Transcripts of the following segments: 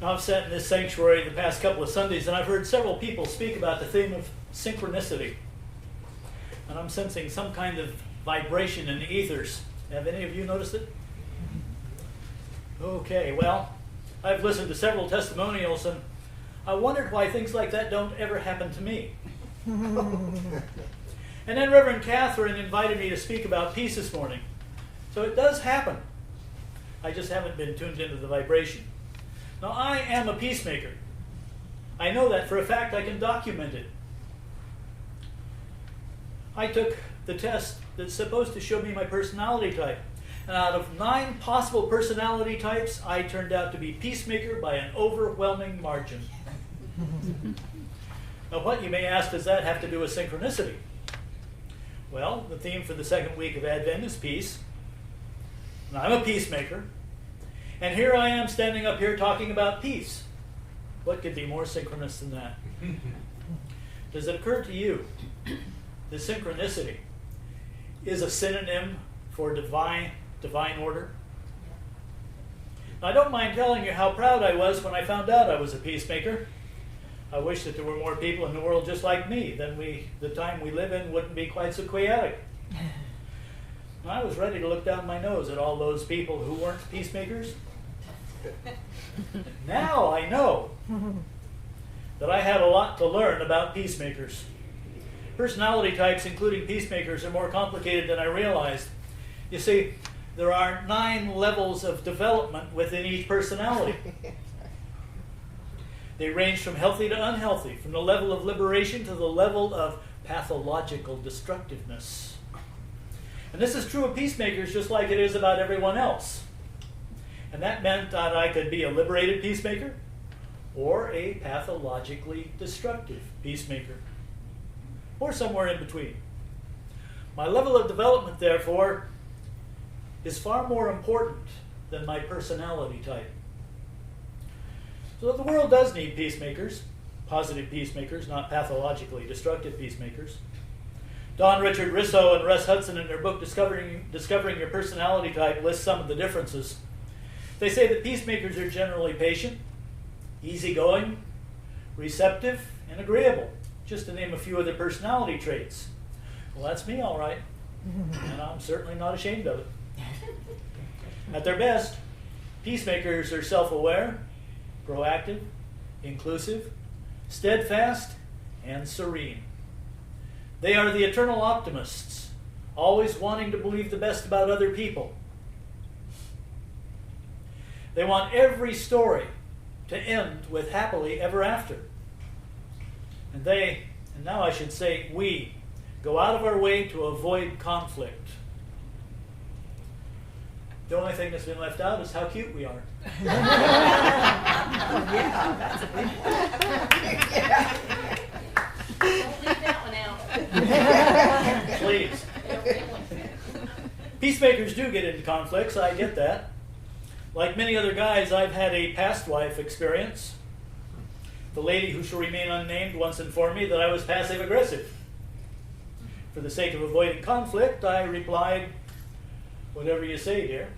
I've sat in this sanctuary the past couple of Sundays, and I've heard several people speak about the theme of synchronicity. And I'm sensing some kind of vibration in the ethers. Have any of you noticed it? Okay, well, I've listened to several testimonials, and I wondered why things like that don't ever happen to me. And then Reverend Catherine invited me to speak about peace this morning. So it does happen. I just haven't been tuned into the vibration. Now, I am a peacemaker. I know that for a fact. I can document it. I took the test that's supposed to show me my personality type. And out of 9 possible personality types, I turned out to be peacemaker by an overwhelming margin. Now, what, you may ask, does that have to do with synchronicity? Well, the theme for the second week of Advent is peace. And I'm a peacemaker. And here I am standing up here talking about peace. What could be more synchronous than that? Does it occur to you that synchronicity is a synonym for divine order? Now, I don't mind telling you how proud I was when I found out I was a peacemaker. I wish that there were more people in the world just like me. Then the time we live in wouldn't be quite so chaotic. I was ready to look down my nose at all those people who weren't peacemakers. Now I know that I had a lot to learn about peacemakers. Personality types, including peacemakers, are more complicated than I realized. You see, there are 9 levels of development within each personality. They range from healthy to unhealthy, from the level of liberation to the level of pathological destructiveness. And this is true of peacemakers just like it is about everyone else. And that meant that I could be a liberated peacemaker or a pathologically destructive peacemaker, or somewhere in between. My level of development, therefore, is far more important than my personality type. So the world does need peacemakers, positive peacemakers, not pathologically destructive peacemakers. Don Richard Risso and Russ Hudson, in their book Discovering Your Personality Type, list some of the differences. They say that peacemakers are generally patient, easygoing, receptive, and agreeable, just to name a few of their personality traits. Well, that's me, all right, and I'm certainly not ashamed of it. At their best, peacemakers are self-aware, proactive, inclusive, steadfast, and serene. They are the eternal optimists, always wanting to believe the best about other people. They want every story to end with happily ever after. And now I should say we, go out of our way to avoid conflict. The only thing that's been left out is how cute we are. Yeah, that's a big Yeah. Don't leave that one out. Please. Peacemakers do get into conflicts, I get that. Like many other guys, I've had a past wife experience. The lady who shall remain unnamed once informed me that I was passive-aggressive. For the sake of avoiding conflict, I replied, "Whatever you say, dear."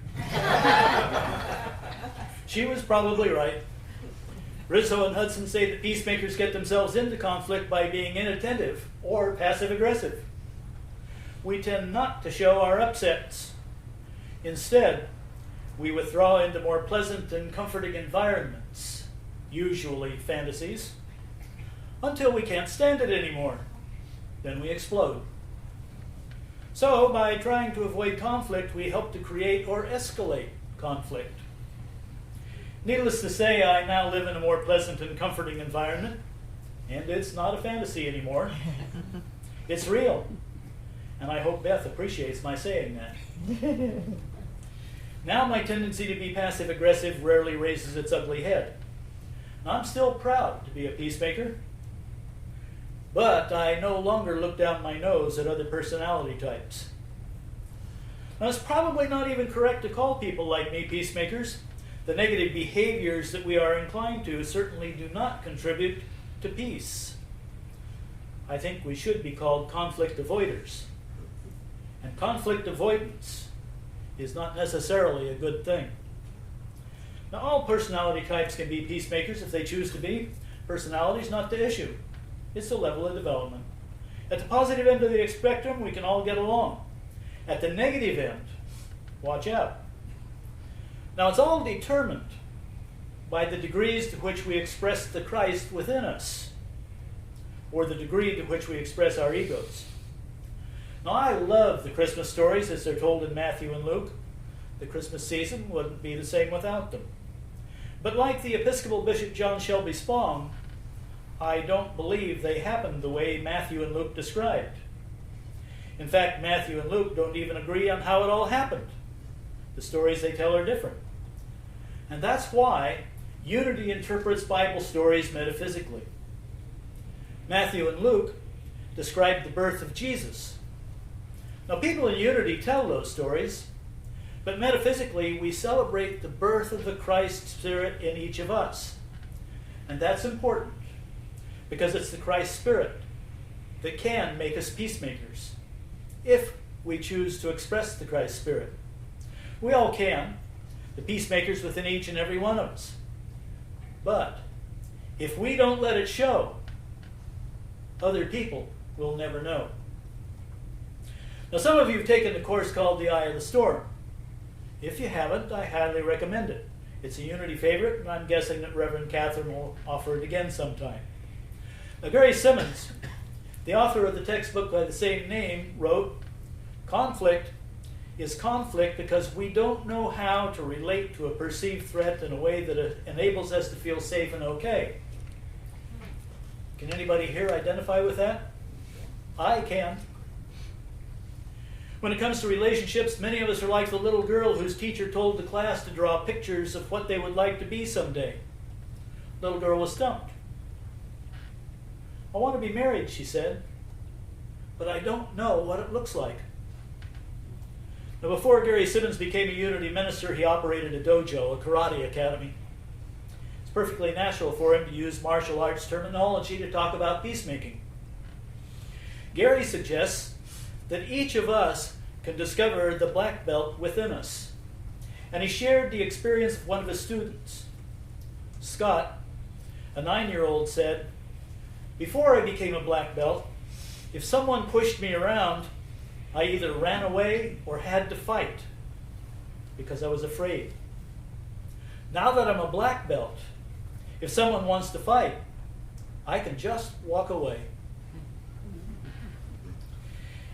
She was probably right. Rizzo and Hudson say that peacemakers get themselves into conflict by being inattentive or passive-aggressive. We tend not to show our upsets. Instead, we withdraw into more pleasant and comforting environments, usually fantasies, until we can't stand it anymore. Then we explode. So, by trying to avoid conflict, we help to create or escalate conflict. Needless to say, I now live in a more pleasant and comforting environment, and it's not a fantasy anymore. It's real, and I hope Beth appreciates my saying that. Now my tendency to be passive-aggressive rarely raises its ugly head. I'm still proud to be a peacemaker, but I no longer look down my nose at other personality types. Now, it's probably not even correct to call people like me peacemakers. The negative behaviors that we are inclined to certainly do not contribute to peace. I think we should be called conflict avoiders. And conflict avoidance is not necessarily a good thing. Now, all personality types can be peacemakers if they choose to be. Personality is not the issue. It's the level of development. At the positive end of the spectrum, we can all get along. At the negative end, watch out. Now, it's all determined by the degrees to which we express the Christ within us, or the degree to which we express our egos. Now, I love the Christmas stories as they're told in Matthew and Luke. The Christmas season wouldn't be the same without them. But like the Episcopal Bishop John Shelby Spong, I don't believe they happened the way Matthew and Luke described. In fact, Matthew and Luke don't even agree on how it all happened. The stories they tell are different. And that's why Unity interprets Bible stories metaphysically. Matthew and Luke describe the birth of Jesus. Now, people in Unity tell those stories, but metaphysically, we celebrate the birth of the Christ Spirit in each of us. And that's important, because it's the Christ Spirit that can make us peacemakers, if we choose to express the Christ Spirit. We all can, the peacemakers within each and every one of us. But if we don't let it show, other people will never know. Now, some of you have taken the course called The Eye of the Storm. If you haven't, I highly recommend it. It's a Unity favorite, and I'm guessing that Reverend Catherine will offer it again sometime. Now, Gary Simmons, the author of the textbook by the same name, wrote, "Conflict is conflict because we don't know how to relate to a perceived threat in a way that enables us to feel safe and okay." Can anybody here identify with that? I can. When it comes to relationships, many of us are like the little girl whose teacher told the class to draw pictures of what they would like to be someday. Little girl was stumped. "I want to be married," she said, "but I don't know what it looks like." Now, before Gary Simmons became a Unity minister, he operated a dojo, a karate academy. It's perfectly natural for him to use martial arts terminology to talk about peacemaking. Gary suggests that each of us can discover the black belt within us. And he shared the experience of one of his students. Scott, a 9-year-old, said, "Before I became a black belt, if someone pushed me around, I either ran away or had to fight because I was afraid. Now that I'm a black belt, if someone wants to fight, I can just walk away."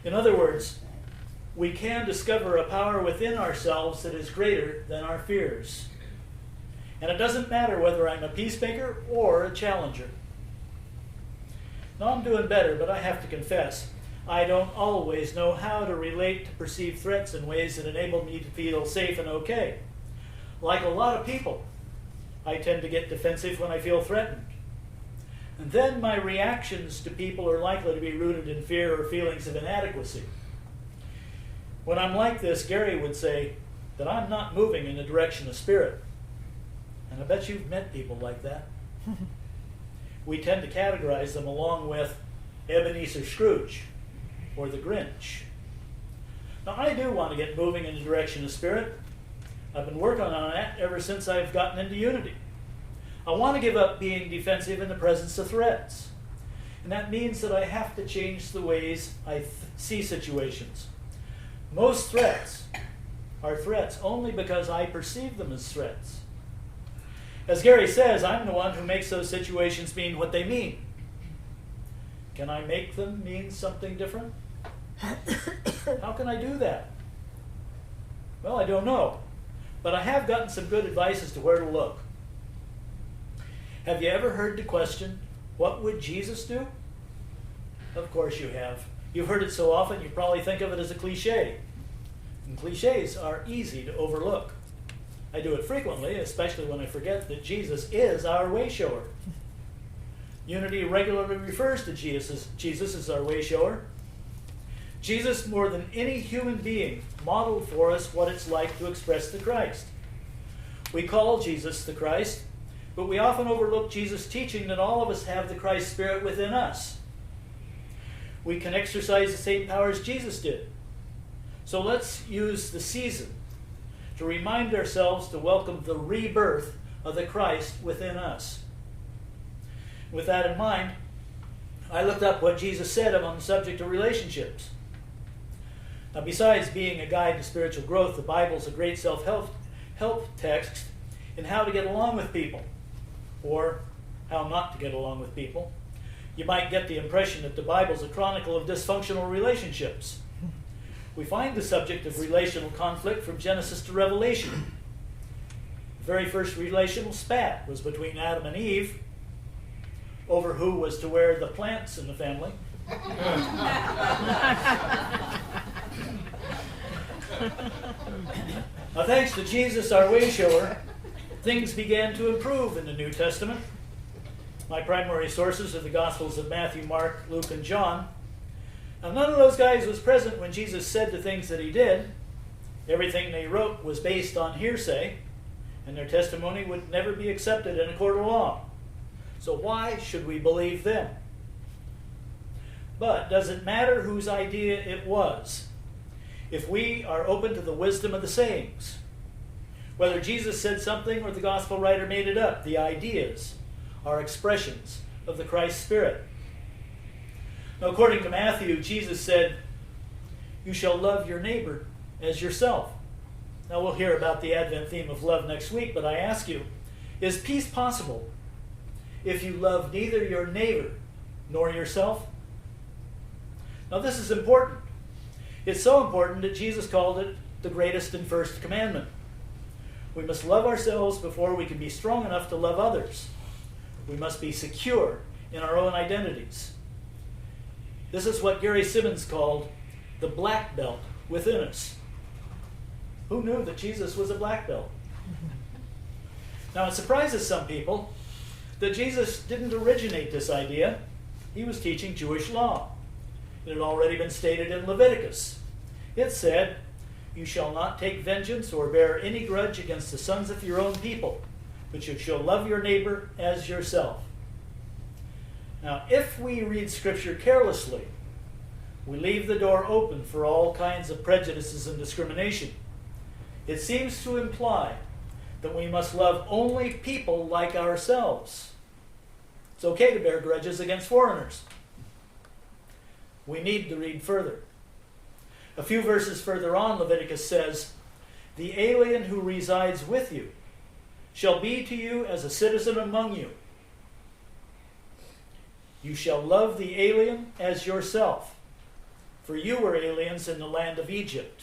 In other words, we can discover a power within ourselves that is greater than our fears. And it doesn't matter whether I'm a peacemaker or a challenger. Now, I'm doing better, but I have to confess, I don't always know how to relate to perceived threats in ways that enable me to feel safe and okay. Like a lot of people, I tend to get defensive when I feel threatened. And then my reactions to people are likely to be rooted in fear or feelings of inadequacy. When I'm like this, Gary would say that I'm not moving in the direction of spirit. And I bet you've met people like that. We tend to categorize them along with Ebenezer Scrooge or the Grinch. Now, I do want to get moving in the direction of spirit. I've been working on that ever since I've gotten into Unity. I want to give up being defensive in the presence of threats. And that means that I have to change the ways I see situations. Most threats are threats only because I perceive them as threats. As Gary says, I'm the one who makes those situations mean what they mean. Can I make them mean something different? How can I do that? Well, I don't know. But I have gotten some good advice as to where to look. Have you ever heard the question, what would Jesus do? Of course you have. You've heard it so often you probably think of it as a cliche. And cliches are easy to overlook. I do it frequently, especially when I forget that Jesus is our way shower. Unity regularly refers to Jesus as our way shower. Jesus, more than any human being, modeled for us what it's like to express the Christ. We call Jesus the Christ, but we often overlook Jesus' teaching that all of us have the Christ Spirit within us. We can exercise the same powers Jesus did. So let's use the season to remind ourselves to welcome the rebirth of the Christ within us. With that in mind, I looked up what Jesus said on the subject of relationships. Now, besides being a guide to spiritual growth, the Bible is a great self-help text in how to get along with people, or how not to get along with people. You might get the impression that the Bible is a chronicle of dysfunctional relationships. We find the subject of relational conflict from Genesis to Revelation. The very first relational spat was between Adam and Eve over who was to wear the plants in the family. Now, thanks to Jesus, our way shower, things began to improve in the New Testament. My primary sources are the Gospels of Matthew, Mark, Luke, and John. Now, none of those guys was present when Jesus said the things that he did. Everything they wrote was based on hearsay, and their testimony would never be accepted in a court of law. So why should we believe them? But does it matter whose idea it was if we are open to the wisdom of the sayings? Whether Jesus said something or the gospel writer made it up, the ideas are expressions of the Christ Spirit. Now, according to Matthew, Jesus said, "You shall love your neighbor as yourself." Now, we'll hear about the Advent theme of love next week, but I ask you, is peace possible if you love neither your neighbor nor yourself? Now, this is important. It's so important that Jesus called it the greatest and first commandment. We must love ourselves before we can be strong enough to love others. We must be secure in our own identities. This is what Gary Simmons called the black belt within us. Who knew that Jesus was a black belt? Now, it surprises some people that Jesus didn't originate this idea. He was teaching Jewish law. It had already been stated in Leviticus. It said, "You shall not take vengeance or bear any grudge against the sons of your own people, but you shall love your neighbor as yourself." Now, if we read Scripture carelessly, we leave the door open for all kinds of prejudices and discrimination. It seems to imply that we must love only people like ourselves. It's okay to bear grudges against foreigners. We need to read further. A few verses further on, Leviticus says, "The alien who resides with you shall be to you as a citizen among you. You shall love the alien as yourself, for you were aliens in the land of Egypt."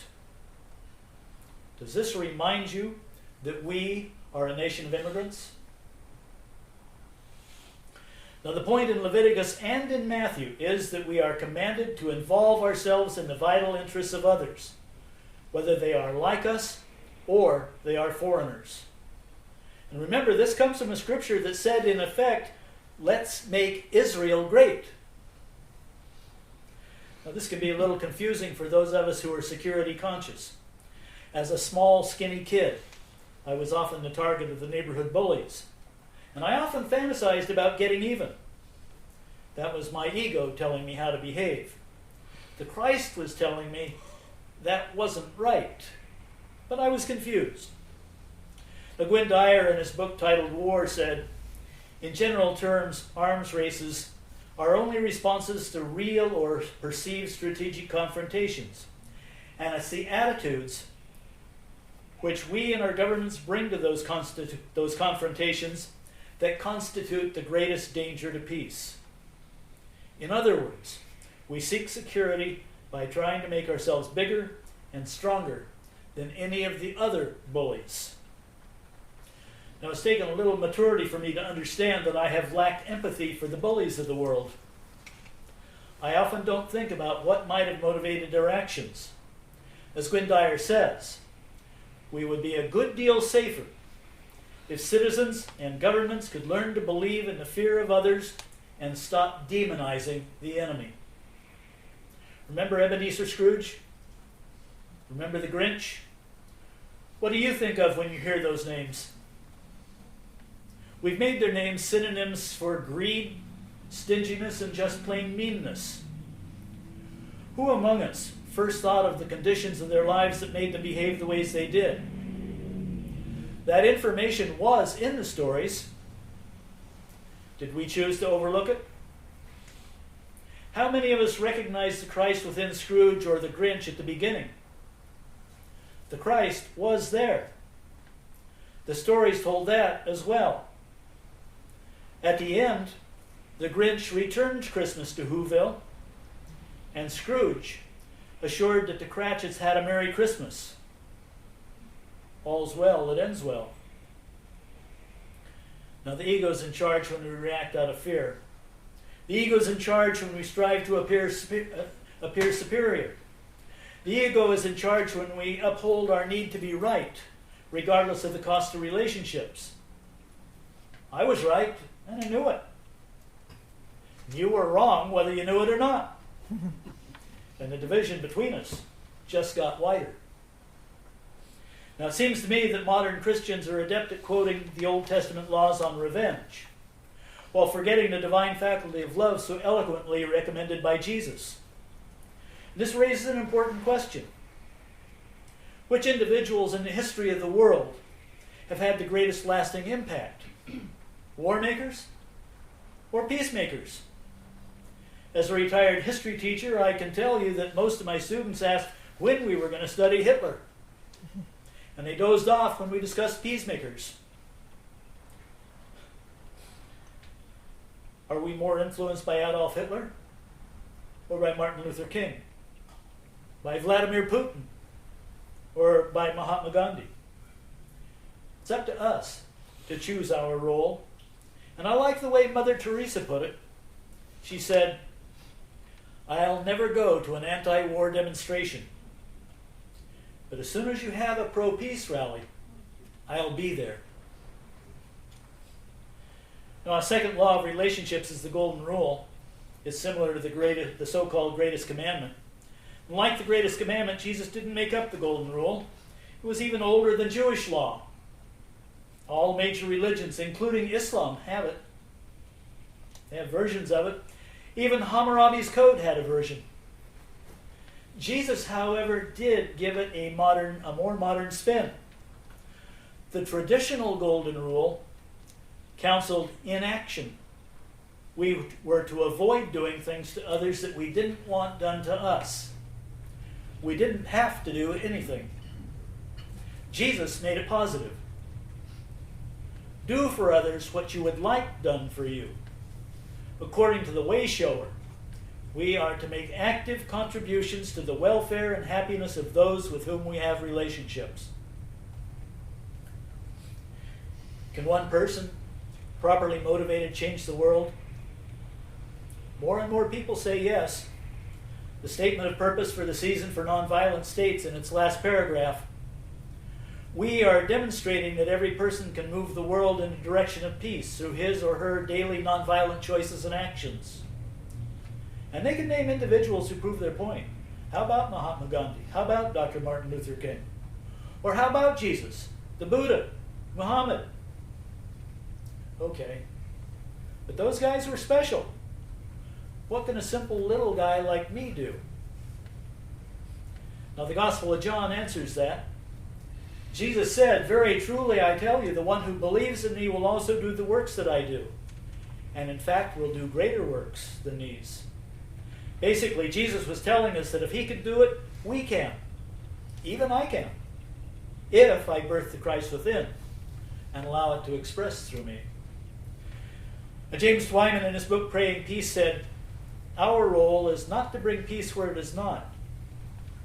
Does this remind you that we are a nation of immigrants? Now, the point in Leviticus and in Matthew is that we are commanded to involve ourselves in the vital interests of others, whether they are like us or they are foreigners. And remember, this comes from a scripture that said, in effect, "Let's make Israel great." Now, this can be a little confusing for those of us who are security conscious. As a small, skinny kid, I was often the target of the neighborhood bullies. And I often fantasized about getting even. That was my ego telling me how to behave. The Christ was telling me that wasn't right. But I was confused. Gwynne Dyer, in his book titled War, said, "In general terms, arms races are only responses to real or perceived strategic confrontations. And it's the attitudes which we and our governments bring to those confrontations that constitute the greatest danger to peace. In other words, we seek security by trying to make ourselves bigger and stronger than any of the other bullies." Now, it's taken a little maturity for me to understand that I have lacked empathy for the bullies of the world. I often don't think about what might have motivated their actions. As Gwynne Dyer says, we would be a good deal safer if citizens and governments could learn to believe in the fear of others and stop demonizing the enemy. Remember Ebenezer Scrooge? Remember the Grinch? What do you think of when you hear those names? We've made their names synonyms for greed, stinginess, and just plain meanness. Who among us first thought of the conditions of their lives that made them behave the ways they did? That information was in the stories. Did we choose to overlook it? How many of us recognize the Christ within Scrooge or the Grinch at the beginning? The Christ was there. The stories told that as well. At the end, the Grinch returned Christmas to Whoville, and Scrooge assured that the Cratchits had a Merry Christmas. All's well that ends well. Now, the ego's in charge when we react out of fear. The ego's in charge when we strive to appear superior. The ego is in charge when we uphold our need to be right, regardless of the cost of relationships. I was right, and I knew it. You were wrong, whether you knew it or not. And the division between us just got wider. Now, it seems to me that modern Christians are adept at quoting the Old Testament laws on revenge, while forgetting the divine faculty of love so eloquently recommended by Jesus. This raises an important question. Which individuals in the history of the world have had the greatest lasting impact? War makers or peacemakers? As a retired history teacher, I can tell you that most of my students asked when we were going to study Hitler. And they dozed off when we discussed peacemakers. Are we more influenced by Adolf Hitler or by Martin Luther King? By Vladimir Putin or by Mahatma Gandhi? It's up to us to choose our role. And I like the way Mother Teresa put it. She said, "I'll never go to an anti-war demonstration. But as soon as you have a pro-peace rally, I'll be there." Now, a second law of relationships is the golden rule. It's similar to the so-called greatest commandment. And like the greatest commandment, Jesus didn't make up the golden rule. It was even older than Jewish law. All major religions, including Islam, have it. They have versions of it. Even Hammurabi's Code had a version. Jesus, however, did give it a more modern spin. The traditional golden rule counseled inaction. We were to avoid doing things to others that we didn't want done to us. We didn't have to do anything. Jesus made it positive. Do for others what you would like done for you. According to the way shower, we are to make active contributions to the welfare and happiness of those with whom we have relationships. Can one person, properly motivated, change the world? More and more people say yes. The statement of purpose for the Season for Nonviolence states in its last paragraph, "We are demonstrating that every person can move the world in the direction of peace through his or her daily nonviolent choices and actions." And they can name individuals who prove their point. How about Mahatma Gandhi? How about Dr. Martin Luther King? Or how about Jesus, the Buddha, Muhammad? Okay. But those guys were special. What can a simple little guy like me do? Now, the Gospel of John answers that. Jesus said, "Very truly I tell you, the one who believes in me will also do the works that I do. And in fact will do greater works than these." Basically, Jesus was telling us that if he could do it, we can. Even I can. If I birth the Christ within and allow it to express through me. James Twyman, in his book Praying Peace, said, "Our role is not to bring peace where it is not,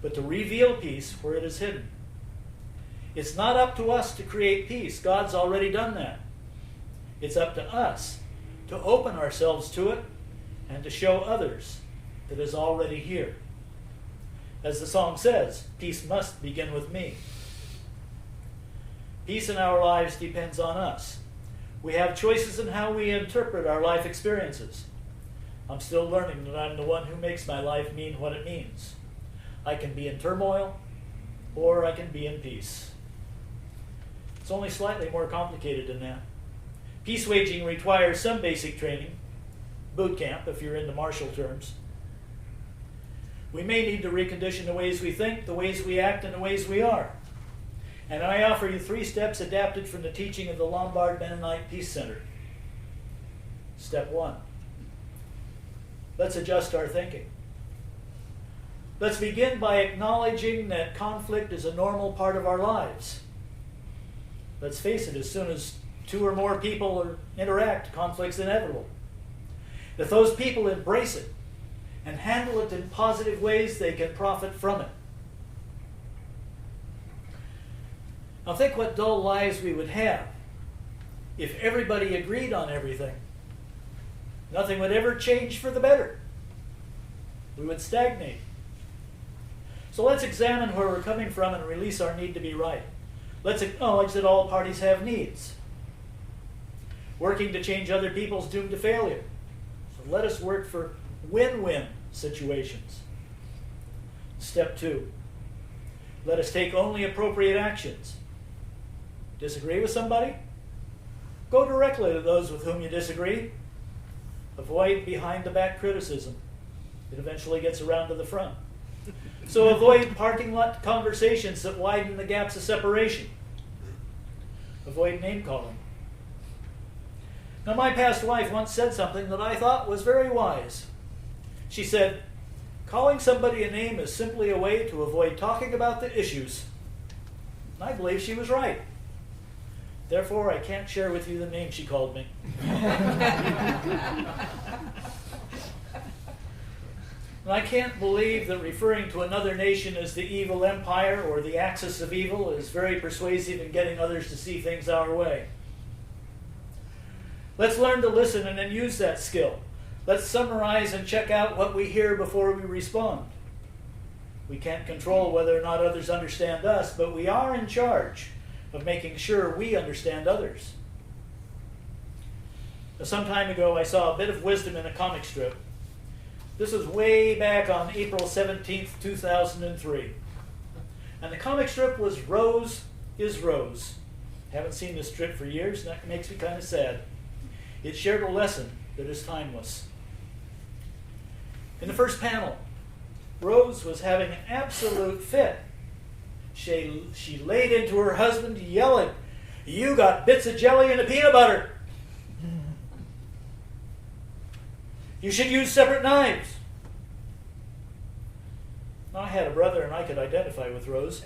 but to reveal peace where it is hidden." It's not up to us to create peace. God's already done that. It's up to us to open ourselves to it and to show others that is already here. As the song says, peace must begin with me. Peace in our lives depends on us. We have choices in how we interpret our life experiences. I'm still learning that I'm the one who makes my life mean what it means. I can be in turmoil, or I can be in peace. It's only slightly more complicated than that. Peace waging requires some basic training, boot camp if you're into martial terms. We may need to recondition the ways we think, the ways we act, and the ways we are. And I offer you 3 steps adapted from the teaching of the Lombard Mennonite Peace Center. Step 1. Let's adjust our thinking. Let's begin by acknowledging that conflict is a normal part of our lives. Let's face it, as soon as 2 or more people interact, conflict's inevitable. If those people embrace it and handle it in positive ways, they can profit from it. Now think what dull lives we would have if everybody agreed on everything. Nothing would ever change for the better. We would stagnate. So let's examine where we're coming from and release our need to be right. Let's acknowledge that all parties have needs. Working to change other people's doomed to failure. So let us work for win-win situations. Step 2. Let us take only appropriate actions. Disagree with somebody? Go directly to those with whom you disagree. Avoid behind-the-back criticism. It eventually gets around to the front. So avoid parking lot conversations that widen the gaps of separation. Avoid name-calling. Now, my past wife once said something that I thought was very wise. She said, calling somebody a name is simply a way to avoid talking about the issues. And I believe she was right. Therefore, I can't share with you the name she called me. And I can't believe that referring to another nation as the evil empire or the axis of evil is very persuasive in getting others to see things our way. Let's learn to listen and then use that skill. Let's summarize and check out what we hear before we respond. We can't control whether or not others understand us, but we are in charge of making sure we understand others. Now, some time ago, I saw a bit of wisdom in a comic strip. This was way back on April 17th, 2003. And the comic strip was Rose is Rose. Haven't seen this strip for years, and that makes me kind of sad. It shared a lesson that is timeless. In the first panel, Rose was having an absolute fit. She laid into her husband yelling, "You got bits of jelly and a peanut butter. You should use separate knives." I had a brother and I could identify with Rose.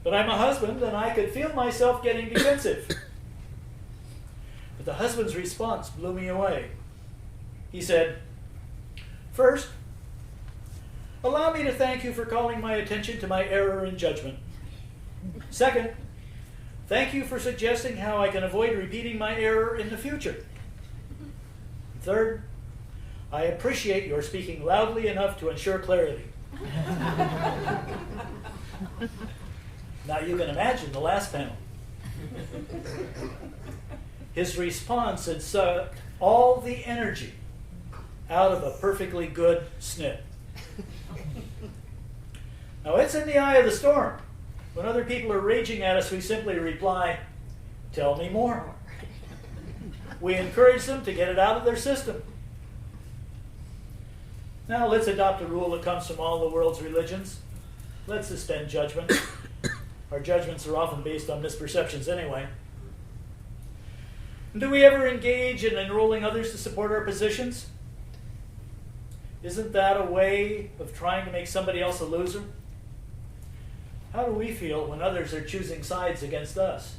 But I'm a husband and I could feel myself getting defensive. But the husband's response blew me away. He said, "First, allow me to thank you for calling my attention to my error in judgment. Second, thank you for suggesting how I can avoid repeating my error in the future. Third, I appreciate your speaking loudly enough to ensure clarity." Now you can imagine the last panel. His response had sucked all the energy out of a perfectly good snip. Now it's in the eye of the storm. When other people are raging at us, we simply reply, "Tell me more." We encourage them to get it out of their system. Now let's adopt a rule that comes from all the world's religions. Let's suspend judgment. Our judgments are often based on misperceptions anyway. Do we ever engage in enrolling others to support our positions? Isn't that a way of trying to make somebody else a loser? How do we feel when others are choosing sides against us?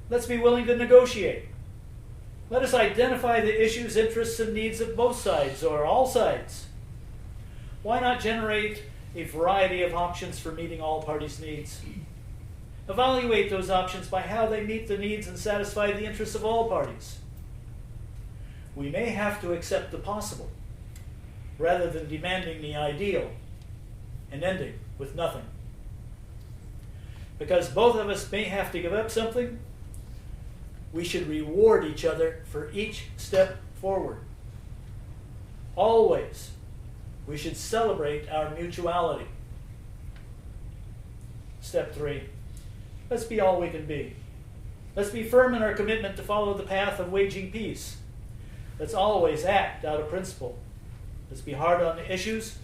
Let's be willing to negotiate. Let us identify the issues, interests, and needs of both sides, or all sides. Why not generate a variety of options for meeting all parties' needs? Evaluate those options by how they meet the needs and satisfy the interests of all parties. We may have to accept the possible, rather than demanding the ideal and ending with nothing. Because both of us may have to give up something, we should reward each other for each step forward. Always, we should celebrate our mutuality. Step 3, let's be all we can be. Let's be firm in our commitment to follow the path of waging peace. Let's always act out of principle. Let's be hard on the issues,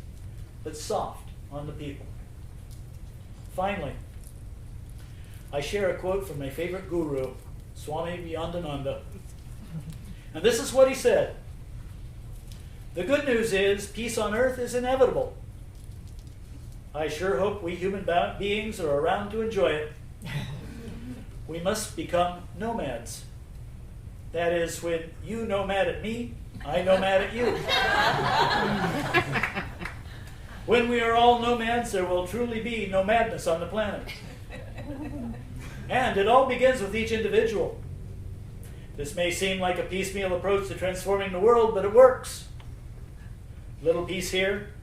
but soft on the people. Finally, I share a quote from my favorite guru, Swami Vyandananda. And this is what he said: "The good news is peace on earth is inevitable. I sure hope we human beings are around to enjoy it. We must become nomads. That is, when you nomad at me, I nomad at you. When we are all nomads, there will truly be no madness on the planet. And it all begins with each individual. This may seem like a piecemeal approach to transforming the world, but it works. A little piece here,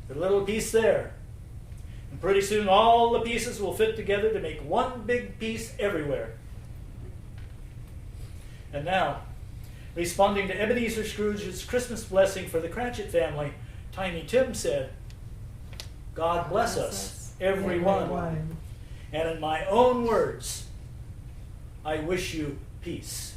a little piece there. And pretty soon all the pieces will fit together to make one big piece everywhere." And now, responding to Ebenezer Scrooge's Christmas blessing for the Cratchit family, Tiny Tim said, "God bless us, everyone. And in my own words, I wish you peace."